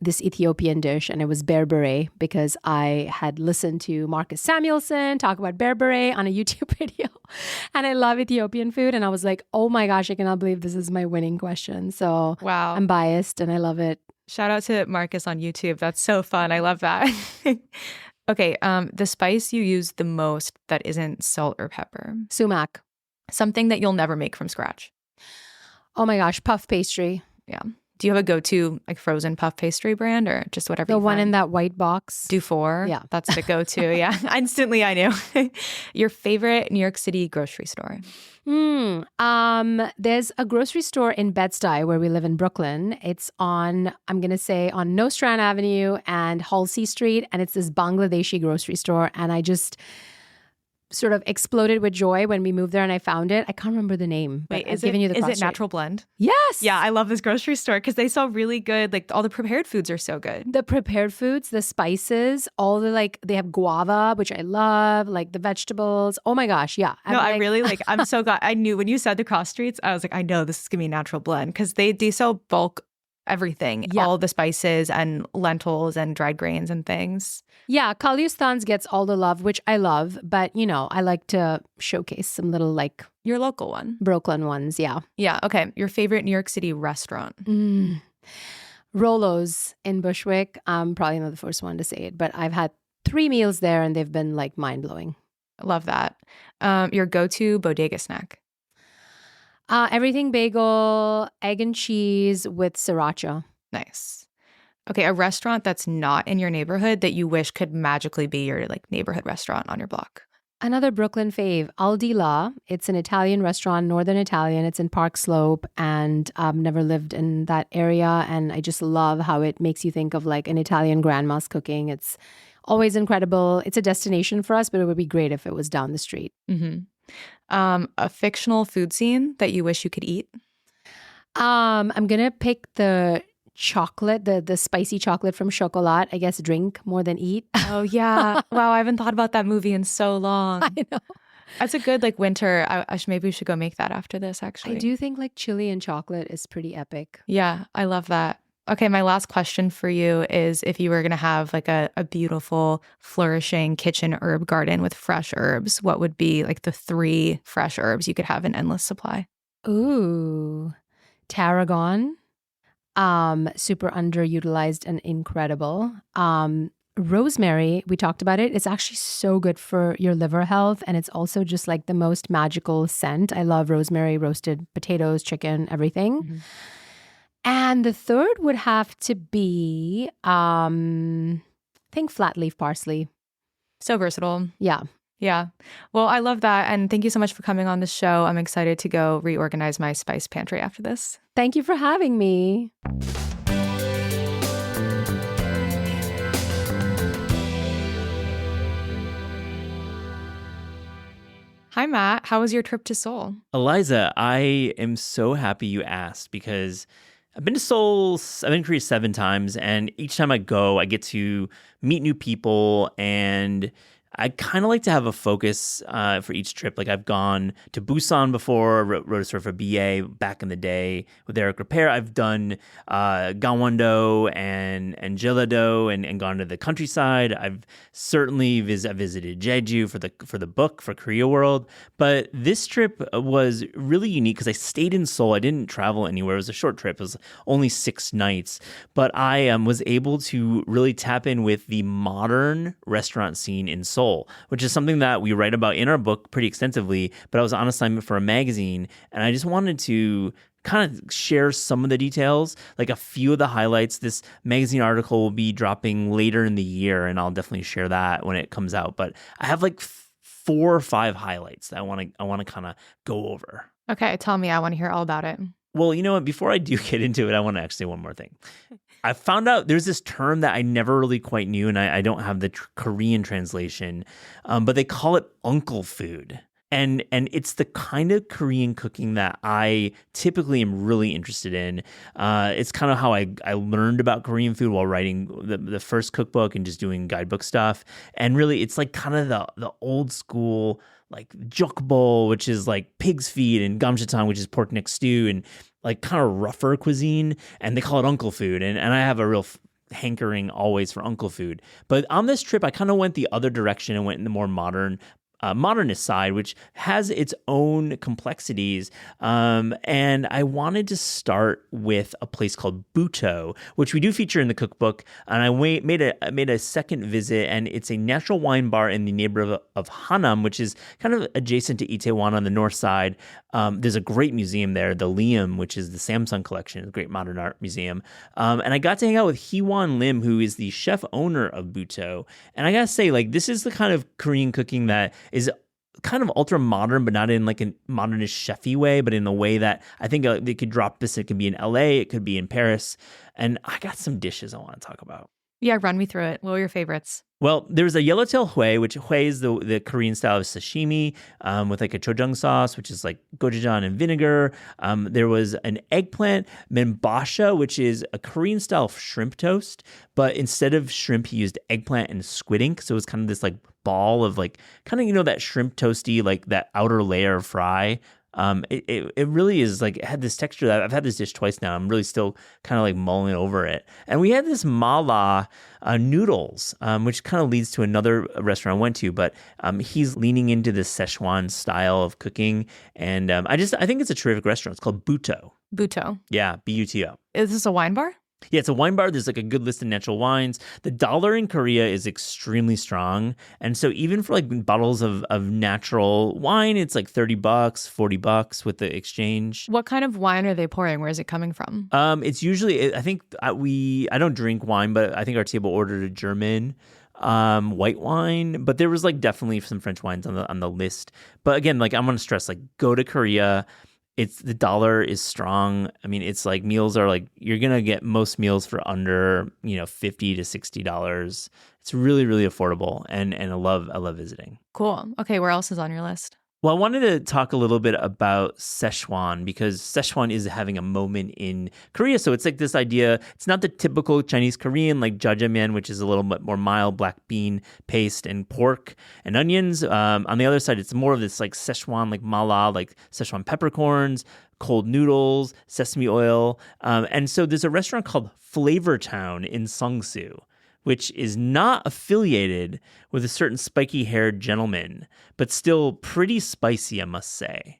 [SPEAKER 1] this Ethiopian dish, and it was berbere because I had listened to Marcus Samuelsson talk about berbere on a YouTube video, and I love Ethiopian food, and I was like, oh my gosh, I cannot believe this is my winning question. So
[SPEAKER 2] wow,
[SPEAKER 1] I'm biased and I love it.
[SPEAKER 2] Shout out to Marcus on YouTube. That's so fun. I love that. Okay, the spice you use the most that isn't salt or pepper?
[SPEAKER 1] Sumac.
[SPEAKER 2] Something that you'll never make from scratch?
[SPEAKER 1] Oh my gosh, puff pastry.
[SPEAKER 2] Yeah. Do you have a go-to like frozen puff pastry brand or just whatever
[SPEAKER 1] The
[SPEAKER 2] you
[SPEAKER 1] one
[SPEAKER 2] find?
[SPEAKER 1] in that white box.
[SPEAKER 2] Dufour?
[SPEAKER 1] Yeah.
[SPEAKER 2] That's the go-to. Yeah. Instantly I knew. Your favorite New York City grocery store?
[SPEAKER 1] There's a grocery store in Bed-Stuy where we live in Brooklyn. It's on, I'm going to say, on Nostrand Avenue and Halsey Street. And it's this Bangladeshi grocery store. And I just sort of exploded with joy when we moved there and I found it. I can't remember the name.
[SPEAKER 2] Wait,
[SPEAKER 1] is it
[SPEAKER 2] Natural Blend?
[SPEAKER 1] Yes.
[SPEAKER 2] Yeah, I love this grocery store because they sell really good, like all the prepared foods are so good.
[SPEAKER 1] The prepared foods, the spices, all the like, they have guava, which I love, like the vegetables. Oh my gosh, yeah.
[SPEAKER 2] I really like, I'm so glad. I knew when you said the cross streets, I was like, I know this is going to be a Natural Blend because they sell bulk everything, all the spices and lentils and dried grains and things.
[SPEAKER 1] Yeah, Kalyustan's gets all the love, which I love, but you know, I like to showcase some little like
[SPEAKER 2] your local one.
[SPEAKER 1] Brooklyn ones, yeah.
[SPEAKER 2] Yeah, okay. Your favorite New York City restaurant?
[SPEAKER 1] Rolo's in Bushwick. I'm probably not the first one to say it, but I've had 3 meals there and they've been like mind-blowing.
[SPEAKER 2] Love that. Your go-to bodega snack?
[SPEAKER 1] Everything bagel, egg and cheese with sriracha.
[SPEAKER 2] Nice. Okay, a restaurant that's not in your neighborhood that you wish could magically be your like neighborhood restaurant on your block.
[SPEAKER 1] Another Brooklyn fave, Al Di La. It's an Italian restaurant, Northern Italian. It's in Park Slope, and I've never lived in that area. And I just love how it makes you think of like an Italian grandma's cooking. It's always incredible. It's a destination for us, but it would be great if it was down the street.
[SPEAKER 2] Mm-hmm. A fictional food scene that you wish you could eat?
[SPEAKER 1] I'm gonna pick the chocolate, the spicy chocolate from Chocolat. I guess drink more than eat.
[SPEAKER 2] Oh yeah. Wow, I haven't thought about that movie in so long.
[SPEAKER 1] I know.
[SPEAKER 2] That's a good like winter. Maybe we should go make that after this actually.
[SPEAKER 1] I do think like chili and chocolate is pretty epic.
[SPEAKER 2] Yeah, I love that. Okay, my last question for you is if you were going to have like a beautiful, flourishing kitchen herb garden with fresh herbs, what would be like the 3 fresh herbs you could have in endless supply?
[SPEAKER 1] Ooh, tarragon, super underutilized and incredible. Rosemary, we talked about it. It's actually so good for your liver health. And it's also just like the most magical scent. I love rosemary, roasted potatoes, chicken, everything. Mm-hmm. And the third would have to be, I think flat leaf parsley.
[SPEAKER 2] So versatile.
[SPEAKER 1] Yeah.
[SPEAKER 2] Yeah. Well, I love that. And thank you so much for coming on the show. I'm excited to go reorganize my spice pantry after this.
[SPEAKER 1] Thank you for having me.
[SPEAKER 2] Hi, Matt. How was your trip to Seoul?
[SPEAKER 3] Eliza, I am so happy you asked because I've been to Seoul, I've been to Korea 7 times, and each time I go, I get to meet new people, and I kind of like to have a focus for each trip. Like I've gone to Busan before, wrote a sort of a BA back in the day with Eric Repair. I've done Gangwon-do and Jeolla-do and gone to the countryside. I've certainly visited Jeju for the book for Korea World. But this trip was really unique because I stayed in Seoul. I didn't travel anywhere. It was a short trip. It was only 6 nights. But I was able to really tap in with the modern restaurant scene in Seoul, which is something that we write about in our book pretty extensively. But I was on assignment for a magazine, and I just wanted to kind of share some of the details, like a few of the highlights. This magazine article will be dropping later in the year, and I'll definitely share that when it comes out. But I have like 4 or 5 highlights that I want to kind of go over.
[SPEAKER 2] Okay, tell me. I want to hear all about it.
[SPEAKER 3] Well, you know what? Before I do get into it, I want to actually say one more thing. I found out there's this term that I never really quite knew, and I don't have the Korean translation, but they call it uncle food. And it's the kind of Korean cooking that I typically am really interested in. It's kind of how I learned about Korean food while writing the first cookbook and just doing guidebook stuff. And really, it's like kind of the old school, like jokbol, which is like pig's feet, and gamjatang, which is pork neck stew, and like kind of rougher cuisine. And they call it uncle food. And I have a real hankering always for uncle food. But on this trip, I kind of went the other direction and went in the more modernist side, which has its own complexities. And I wanted to start with a place called Buto, which we do feature in the cookbook. And I made a second visit, and it's a natural wine bar in the neighborhood of Hanam, which is kind of adjacent to Itaewon on the north side. There's a great museum there, the Liam, which is the Samsung collection, a great modern art museum. And I got to hang out with Hee-won Lim, who is the chef owner of Buto. And I gotta say, like, this is the kind of Korean cooking that is kind of ultra modern, but not in like a modernist chefy way, but in a way that I think they could drop this. It could be in LA, it could be in Paris. And I got some dishes I want to talk about.
[SPEAKER 2] Yeah, run me through it. What were your favorites?
[SPEAKER 3] Well, there's a yellowtail hue, which hue is the Korean style of sashimi with like a chojang sauce, which is like gochujang and vinegar. There was an eggplant menbasha, which is a Korean style shrimp toast, but instead of shrimp, he used eggplant and squid ink. So it was kind of this like ball of like kind of, you know, that shrimp toasty, like that outer layer of fry. It really is like, it had this texture that I've had this dish twice now. I'm really still kind of like mulling over it. And we had this mala noodles, which kind of leads to another restaurant I went to, but he's leaning into this Szechuan style of cooking. And I think it's a terrific restaurant. It's called Buto.
[SPEAKER 2] Buto.
[SPEAKER 3] Yeah, Buto.
[SPEAKER 2] Is this a wine bar?
[SPEAKER 3] Yeah, it's a wine bar. There's like a good list of natural wines. The dollar in Korea is extremely strong. And so even for like bottles of natural wine, it's like $30, $40 with the exchange.
[SPEAKER 2] What kind of wine are they pouring? Where is it coming from?
[SPEAKER 3] It's usually, I think I don't drink wine, but I think our table ordered a German white wine, but there was like definitely some French wines on the list. But again, like I'm going to stress, like go to Korea. The dollar is strong. I mean, it's like meals are like, you're going to get most meals for under, $50 to $60. It's really, really affordable. And I love visiting.
[SPEAKER 2] Cool. Okay. Where else is on your list?
[SPEAKER 3] Well, I wanted to talk a little bit about Szechuan because Szechuan is having a moment in Korea. So it's like this idea, it's not the typical Chinese Korean like jjajangmyeon, which is a little bit more mild, black bean paste and pork and onions. On the other side, it's more of this like Szechuan, like mala, like Szechuan peppercorns, cold noodles, sesame oil. And so there's a restaurant called Flavor Town in Seongsu, which is not affiliated with a certain spiky-haired gentleman, but still pretty spicy, I must say.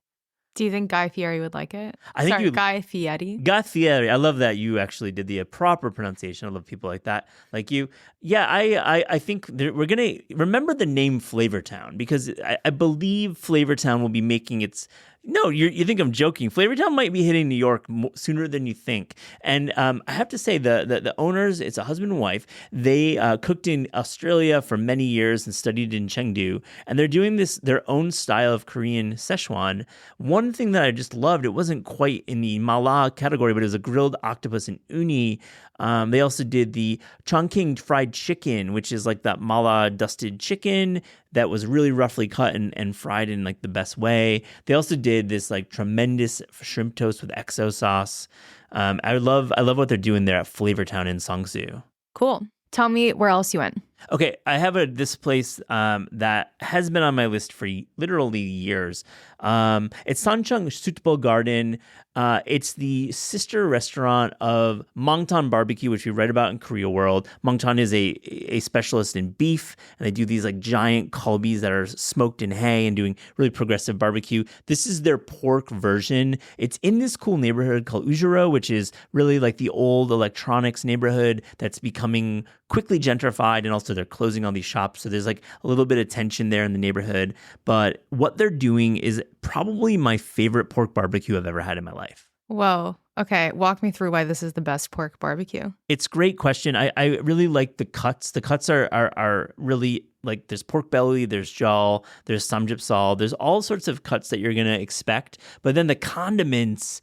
[SPEAKER 2] Do you think Guy Fieri would like it? Guy Fieri.
[SPEAKER 3] Guy Fieri. I love that you actually did the proper pronunciation. I love people like that, like you. Yeah, I think we're going to remember the name Flavortown because I believe Flavortown will be making its No, you think I'm joking. Flavortown might be hitting New York sooner than you think. And I have to say, the owners, it's a husband and wife. They cooked in Australia for many years and studied in Chengdu. And they're doing their own style of Korean Szechuan. One thing that I just loved, it wasn't quite in the mala category, but it was a grilled octopus and uni. They also did the Chongqing fried chicken, which is like that mala dusted chicken that was really roughly cut and fried in like the best way. They also did this like tremendous shrimp toast with XO sauce. I love what they're doing there at Flavortown in Songsu.
[SPEAKER 2] Cool. Tell me where else you went.
[SPEAKER 3] Okay, I have this place that has been on my list for literally years. It's Sancheong Suitable Garden. It's the sister restaurant of Mongtan Barbecue, which we read about in Korea World. Mongtan is a specialist in beef, and they do these like giant kalbis that are smoked in hay and doing really progressive barbecue. This is their pork version. It's in this cool neighborhood called Ujiro, which is really like the old electronics neighborhood that's becoming quickly gentrified, and also they're closing all these shops. So there's like a little bit of tension there in the neighborhood. But what they're doing is probably my favorite pork barbecue I've ever had in my life.
[SPEAKER 2] Whoa. Okay. Walk me through why this is the best pork barbecue.
[SPEAKER 3] It's a great question. I really like the cuts. The cuts are really like there's pork belly, there's jaw, there's samgyeopsal, there's all sorts of cuts that you're going to expect. But then the condiments,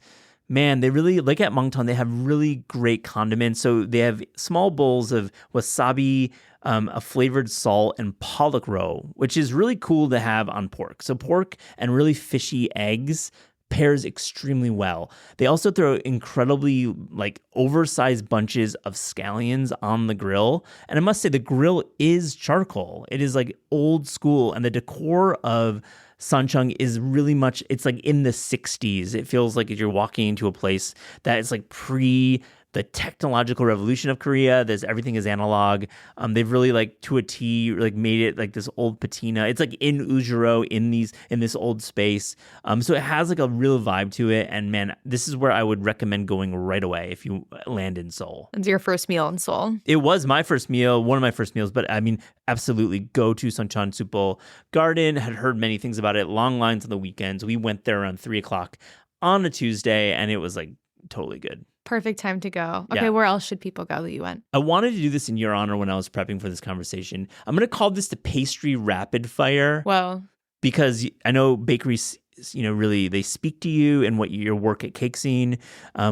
[SPEAKER 3] man, they really, like at Mongtan, they have really great condiments. So they have small bowls of wasabi, a flavored salt, and pollock roe, which is really cool to have on pork. So pork and really fishy eggs pairs extremely well. They also throw incredibly like oversized bunches of scallions on the grill. And I must say the grill is charcoal. It is like old school, and the decor of Sancheong is really much, it's like in the 60s. It feels like you're walking into a place that is like pre the technological revolution of Korea. Everything is analog. They've really like to a T like made it like this old patina. It's like in Ujiro in this old space. So it has like a real vibe to it. And man, this is where I would recommend going right away if you land in Seoul.
[SPEAKER 2] It's your first meal in Seoul.
[SPEAKER 3] It was my first meal, one of my first meals, but I mean, absolutely go to Sancheong Supo Garden. Had heard many things about it. Long lines on the weekends. We went there around 3:00 on a Tuesday, and it was like totally good.
[SPEAKER 2] Perfect time to go. Okay,
[SPEAKER 3] Yeah.
[SPEAKER 2] where else should people go that you went?
[SPEAKER 3] I wanted to do this in your honor when I was prepping for this conversation. I'm going to call this the pastry rapid fire
[SPEAKER 2] Well,
[SPEAKER 3] because I know bakeries, really they speak to you and what your work at Cake Scene,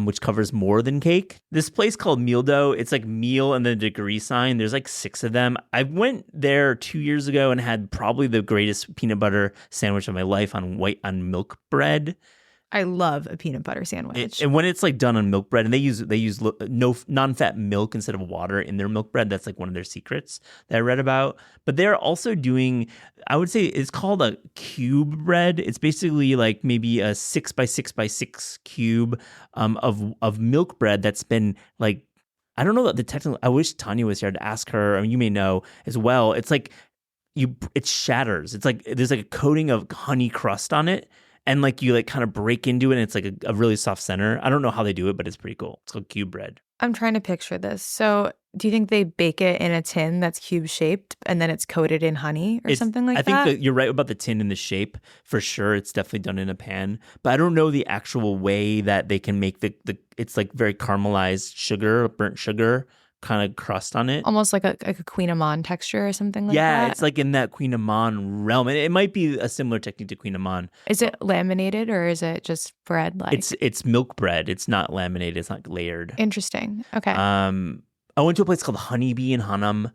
[SPEAKER 3] which covers more than cake. This place called Meal Dough, it's like meal and the degree sign. There's like 6 of them. I went there 2 years ago and had probably the greatest peanut butter sandwich of my life on milk bread.
[SPEAKER 2] I love a peanut butter sandwich.
[SPEAKER 3] And when it's like done on milk bread, and they use no non-fat milk instead of water in their milk bread. That's like one of their secrets that I read about. But they're also doing, I would say it's called a cube bread. It's basically like maybe a 6x6x6 cube of milk bread that's been like, I don't know the technical. I wish Tanya was here to ask her. I mean, you may know as well. It's like it shatters. It's like there's like a coating of honey crust on it. And like you like kind of break into it, and it's like a really soft center. I don't know how they do it, but it's pretty cool. It's called cube bread.
[SPEAKER 2] I'm trying to picture this. So do you think they bake it in a tin that's cube shaped and then it's coated in honey or something like that?
[SPEAKER 3] I think that you're right about the tin and the shape for sure. It's definitely done in a pan, but I don't know the actual way that they can make the it's like very caramelized sugar, burnt sugar kind of crust on it.
[SPEAKER 2] Almost like a Queen Amman texture or something like that?
[SPEAKER 3] Yeah, it's like in that Queen Amman realm. It might be a similar technique to Queen Amman.
[SPEAKER 2] Is it laminated or is it just bread? Like
[SPEAKER 3] It's milk bread. It's not laminated. It's not layered.
[SPEAKER 2] Interesting. Okay.
[SPEAKER 3] I went to a place called Honeybee in Hanam.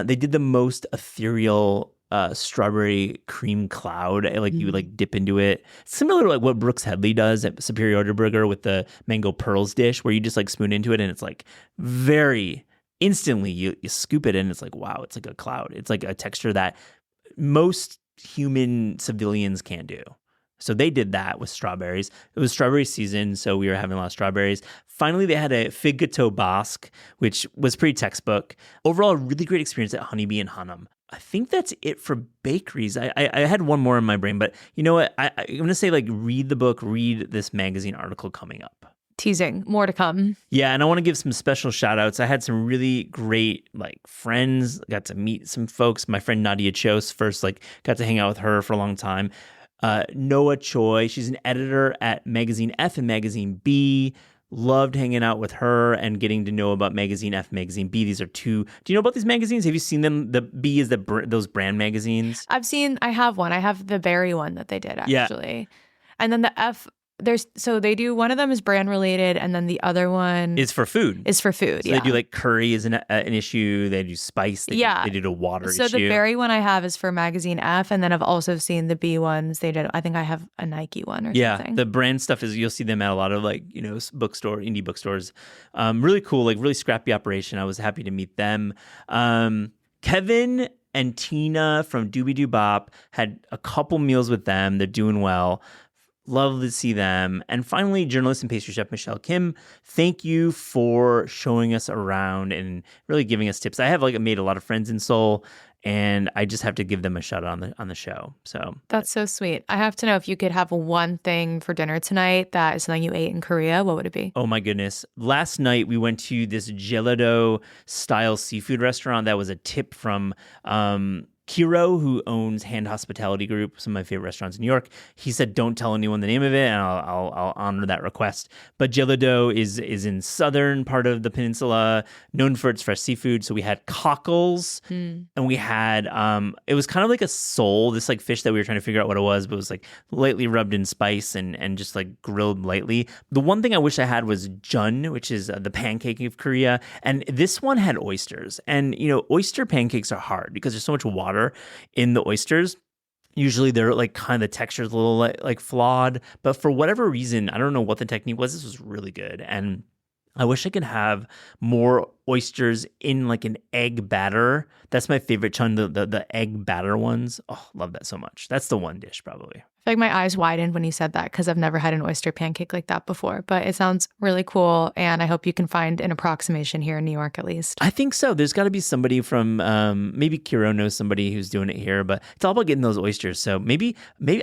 [SPEAKER 3] They did the most ethereal strawberry cream cloud. Like you would like dip into it. Similar to like what Brooks Headley does at Superiority Burger with the mango pearls dish, where you just like spoon into it and it's like very instantly you scoop it in. It's like, wow, it's like a cloud. It's like a texture that most human civilians can't do. So they did that with strawberries. It was strawberry season, so we were having a lot of strawberries. Finally, they had a fig gâteau basque, which was pretty textbook. Overall, a really great experience at Honeybee in Hanam. I think that's it for bakeries. I had one more in my brain, but you know what? I'm going to say like read the book, read this magazine article coming up.
[SPEAKER 2] Teasing. More to come.
[SPEAKER 3] Yeah, and I want to give some special shout outs. I had some really great like friends, got to meet some folks. My friend Nadia Chose first, like got to hang out with her for a long time. Noah Choi. She's an editor at Magazine F and Magazine B. Loved hanging out with her and getting to know about Magazine F, Magazine B. These are two. Do you know about these magazines? Have you seen them? The B is those brand magazines.
[SPEAKER 2] I have one. I have the berry one that they did actually. Yeah. And then the F, they do, one of them is brand related, and then the other one
[SPEAKER 3] is for food.
[SPEAKER 2] So
[SPEAKER 3] they do like curry is an issue. They do spice. They do a water issue.
[SPEAKER 2] So the berry one I have is for Magazine F, and then I've also seen the B ones. They did. I think I have a Nike one or something.
[SPEAKER 3] The brand stuff you'll see them at a lot of indie bookstores. Really cool, like really scrappy operation. I was happy to meet them. Kevin and Tina from Doobie Doo Bop had a couple meals with them. They're doing well. Love to see them. And finally, journalist and pastry chef Michelle Kim, thank you for showing us around and really giving us tips. I have made a lot of friends in Seoul, and I just have to give them a shout out on the show. So
[SPEAKER 2] that's so sweet. I have to know, if you could have one thing for dinner tonight that is something you ate in Korea, what would it be?
[SPEAKER 3] Oh my goodness. Last night we went to this Jeollado style seafood restaurant that was a tip from Kiro, who owns Hand Hospitality Group, some of my favorite restaurants in New York. He said, don't tell anyone the name of it, and I'll honor that request. But Jeollado is in southern part of the peninsula, known for its fresh seafood. So we had cockles, and we had, it was kind of like a sole, this fish that we were trying to figure out what it was, but it was lightly rubbed in spice and just grilled lightly. The one thing I wish I had was jun, which is the pancake of Korea. And this one had oysters. And, oyster pancakes are hard because there's so much water in the oysters. Usually they're kind of the texture's a little flawed, but for whatever reason, I don't know what the technique was. This was really good. And I wish I could have more oysters in an egg batter. That's my favorite chun, the egg batter ones. Oh, love that so much. That's the one dish probably.
[SPEAKER 2] I feel like my eyes widened when you said that because I've never had an oyster pancake like that before, but it sounds really cool, and I hope you can find an approximation here in New York at least.
[SPEAKER 3] I think so. There's got to be somebody from, maybe Kiro knows somebody who's doing it here, but it's all about getting those oysters. So maybe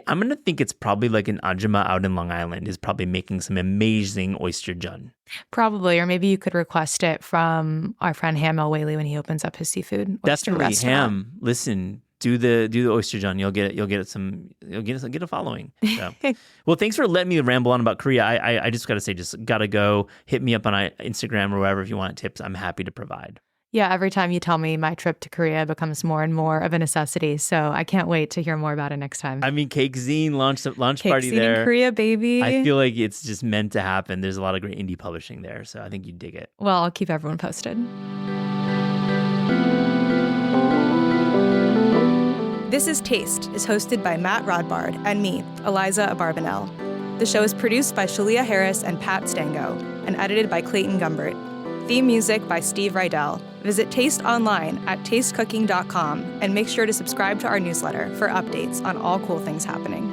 [SPEAKER 3] I'm going to think it's probably an Ajima out in Long Island is probably making some amazing oyster jun.
[SPEAKER 2] Probably, or maybe you could request it from our friend Ham El Whaley when he opens up his seafood oyster
[SPEAKER 3] Definitely,
[SPEAKER 2] restaurant.
[SPEAKER 3] Ham. Listen, do the oyster jun. You'll get a following. So. Well, thanks for letting me ramble on about Korea. I just got to say, just gotta go. Hit me up on Instagram or wherever if you want tips. I'm happy to provide.
[SPEAKER 2] Yeah, every time you tell me, my trip to Korea becomes more and more of a necessity. So I can't wait to hear more about it next time.
[SPEAKER 3] I mean, Cake Zine launch
[SPEAKER 2] Cake
[SPEAKER 3] party
[SPEAKER 2] Zine
[SPEAKER 3] there.
[SPEAKER 2] in Korea, baby.
[SPEAKER 3] I feel like it's just meant to happen. There's a lot of great indie publishing there, so I think you'd dig it.
[SPEAKER 2] Well, I'll keep everyone posted. This is Taste is hosted by Matt Rodbard and me, Eliza Abarbanel. The show is produced by Shalia Harris and Pat Stango and edited by Clayton Gumbert. Theme music by Steve Rydell. Visit Taste online at tastecooking.com and make sure to subscribe to our newsletter for updates on all cool things happening.